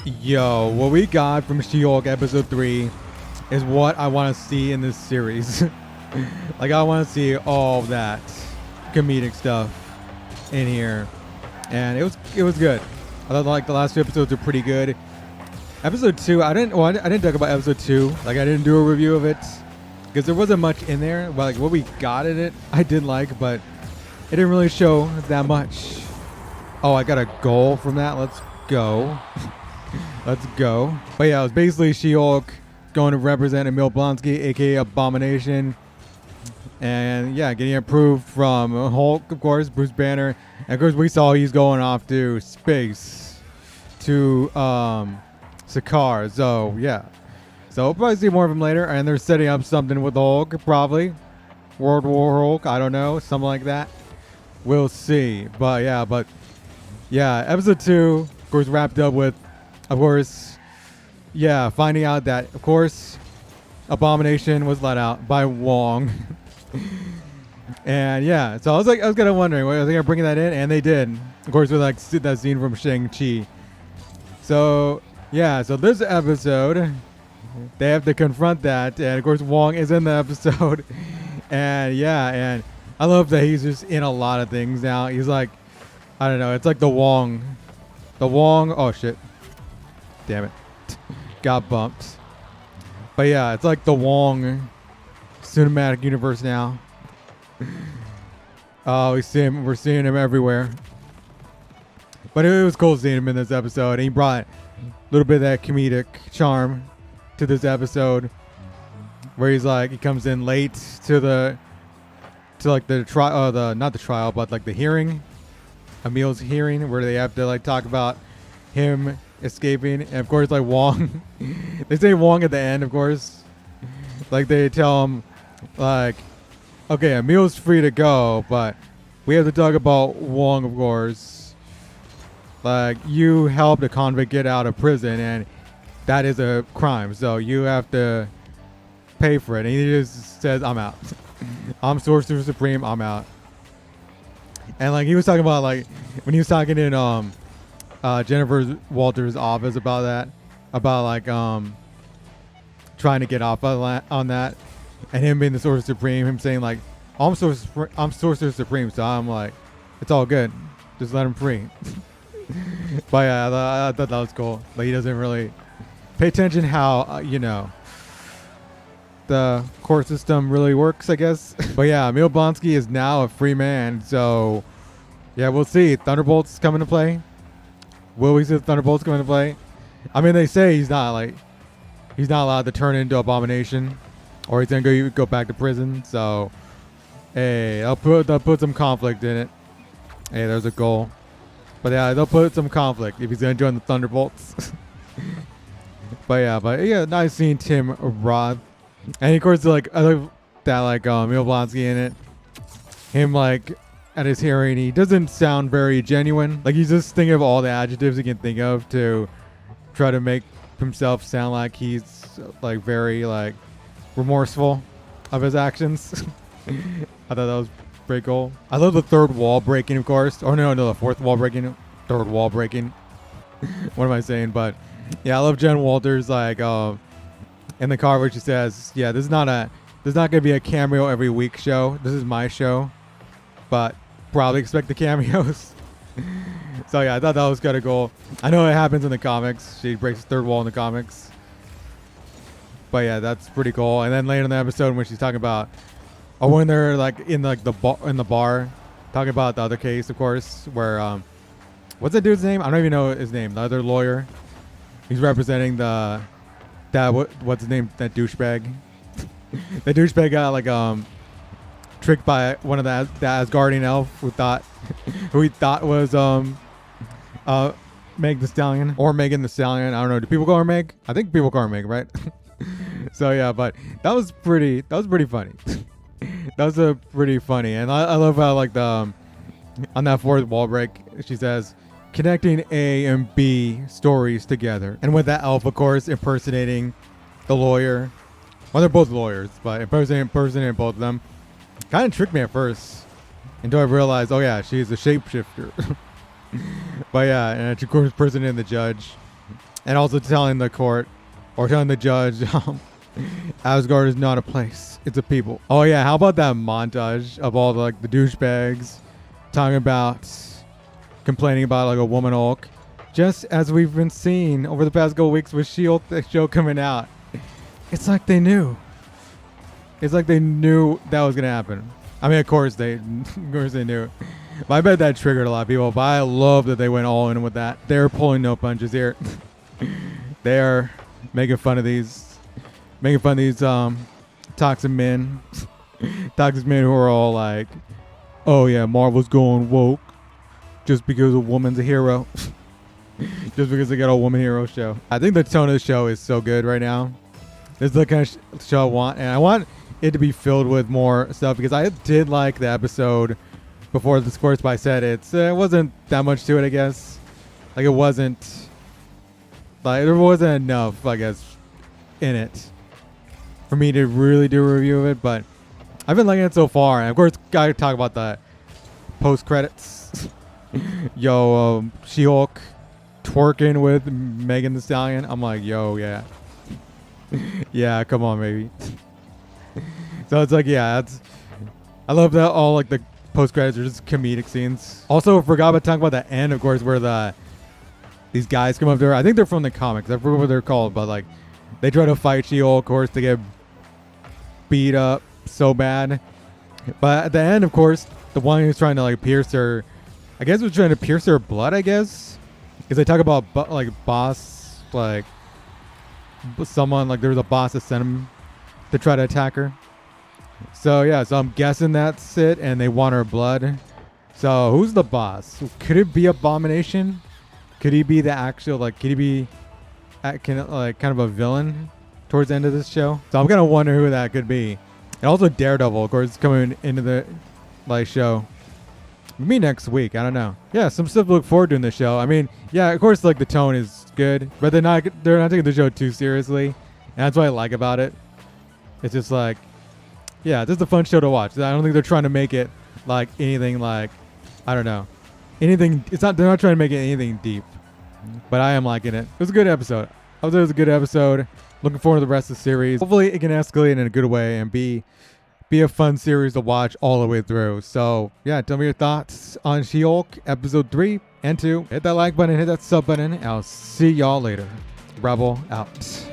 Yo, what we got from She-Hulk episode 3 is what I want to see in this series. Like, I want to see all that comedic stuff in here. And it was good. I thought like the last two episodes were pretty good. Episode 2, I didn't talk about episode 2. Like, I didn't do a review of it because there wasn't much in there. But like what we got in it, I did like, but it didn't really show that much. Oh, I got a goal from that. Let's go. Let's go. But yeah, it was basically She-Hulk going to represent Emil Blonsky, aka Abomination. And yeah, getting approved from Hulk, of course, Bruce Banner. And of course, we saw he's going off to space to Sakaar. So yeah. So we'll probably see more of him later. And they're setting up something with the Hulk, probably. World War Hulk, I don't know. Something like that. We'll see. But yeah, episode 2, of course, wrapped up with, of course, yeah, finding out that, of course, Abomination was let out by Wong. And yeah, so I was kind of wondering, are they gonna bring that in? And they did. Of course, with like that scene from Shang-Chi. So yeah, so this episode, they have to confront that, and of course, Wong is in the episode. And yeah, and I love that he's just in a lot of things now. He's like, I don't know, it's like the Wong, oh shit, damn it, got bumped. But yeah, it's like the Wong cinematic universe now. Oh, we're seeing him everywhere. But it was cool seeing him in this episode. And he brought a little bit of that comedic charm to this episode, where he's like, he comes in late to like the trial, not the trial, but like the hearing, Emil's hearing, where they have to like talk about him escaping. And of course, like Wong, they say Wong at the end, of course. Like they tell him, like, okay, Emil's free to go, but we have to talk about Wong, of course. Like, you helped a convict get out of prison, and that is a crime, so you have to pay for it. And he just says, I'm out. I'm Sorcerer Supreme, I'm out. And like he was talking about, like, when he was talking in Jennifer Walters' office about that, about like trying to get off on that, and him being the Sorcerer Supreme, him saying like, I'm Sorcerer Supreme, so I'm like, it's all good, just let him free. But yeah, I thought that was cool. Like, he doesn't really pay attention how the court system really works, I guess. But yeah, Emil Blonsky is now a free man, so yeah, we'll see. Thunderbolts come into play. Will we see the Thunderbolts come into play? I mean, they say he's not allowed to turn into Abomination, or he's gonna go back to prison. So hey, they'll put some conflict in it. Hey, there's a goal. But yeah, they'll put some conflict if he's gonna join the Thunderbolts. But yeah, nice seeing Tim Roth. And of course, like, I love that, like, Emil Blonsky in it. Him, like, at his hearing, he doesn't sound very genuine. Like, he's just thinking of all the adjectives he can think of to try to make himself sound like he's, like, very, like, remorseful of his actions. I thought that was pretty cool. I love the third wall breaking, of course. Or no, the fourth wall breaking. Third wall breaking. What am I saying? But yeah, I love Jen Walters, like, in the car where she says, yeah, this is not gonna be a cameo every week show. This is my show, but probably expect the cameos. So yeah, I thought that was kind of cool. I know it happens in the comics. She breaks the third wall in the comics. But yeah, that's pretty cool. And then later in the episode, when she's talking about, when they're like in like the bar, talking about the other case, of course, where what's that dude's name? I don't even know his name. The other lawyer. He's representing what's his name? That douchebag. The douchebag got like tricked by one of the Asgardian elf who he thought was Meg the Stallion or Megan the Stallion. I don't know. Do people call her Meg? I think people call her Meg, right? So yeah, but that was pretty funny. That was pretty funny, and I love how like the on that fourth wall break, she says, connecting A and B stories together. And with that elf, of course, impersonating the lawyer. Well, they're both lawyers, but impersonating both of them. Kind of tricked me at first until I realized, oh yeah, she's a shapeshifter. But yeah, and she, of course, impersonating the judge. And also telling the court or telling the judge, Asgard is not a place, it's a people. Oh yeah, how about that montage of all the, like, the douchebags talking about complaining about like a woman Hulk, just as we've been seeing over the past couple weeks with She-Hulk, the show coming out. It's like they knew. It's like they knew that was gonna happen. I mean, of course they knew. But I bet that triggered a lot of people. But I love that they went all in with that. They're pulling no punches here. They are making fun of these toxic men, toxic men who are all like, "Oh yeah, Marvel's going woke just because a woman's a hero, just because they got a woman hero show." I think the tone of the show is so good right now. This is the kind of show I want, and I want it to be filled with more stuff because I did like the episode before the scores, but I said it wasn't that much to it, I guess. Like, it wasn't, like, there wasn't enough, I guess, in it for me to really do a review of it, but I've been liking it so far. And of course, gotta talk about the post credits. Yo, She-Hulk twerking with Megan Thee Stallion. I'm like, yo, yeah. Yeah, come on, baby. So it's like, yeah, I love that all, like, the post credits are just comedic scenes. Also, forgot about talking about the end, of course, where these guys come up there. I think they're from the comics. I forget what they're called, but like they try to fight She-Hulk, of course, to get beat up so bad. But at the end, of course, the one who's trying to like pierce her, I guess was trying to pierce her blood, I guess, because they talk about like boss, like someone, like there was a boss that sent him to try to attack her. So yeah, so I'm guessing that's it, and they want her blood. So who's the boss? Could it be Abomination? Could he be the actual, like, could he be kind of a villain towards the end of this show? So I'm gonna wonder who that could be. And also Daredevil, of course, coming into the like show. Maybe next week, I don't know. Yeah, some stuff to look forward to in the show. I mean, yeah, of course, like the tone is good, but they're not taking the show too seriously, and that's what I like about it. It's just like, yeah, this is a fun show to watch. I don't think they're trying to make it like anything like, I don't know, anything. It's not. They're not trying to make it anything deep. But I am liking it. It was a good episode. I thought it was a good episode. Looking forward to the rest of the series. Hopefully, it can escalate in a good way and be a fun series to watch all the way through. So yeah, tell me your thoughts on She-Hulk episode 3 and 2. Hit that like button, hit that sub button. I'll see y'all later. Rebel out.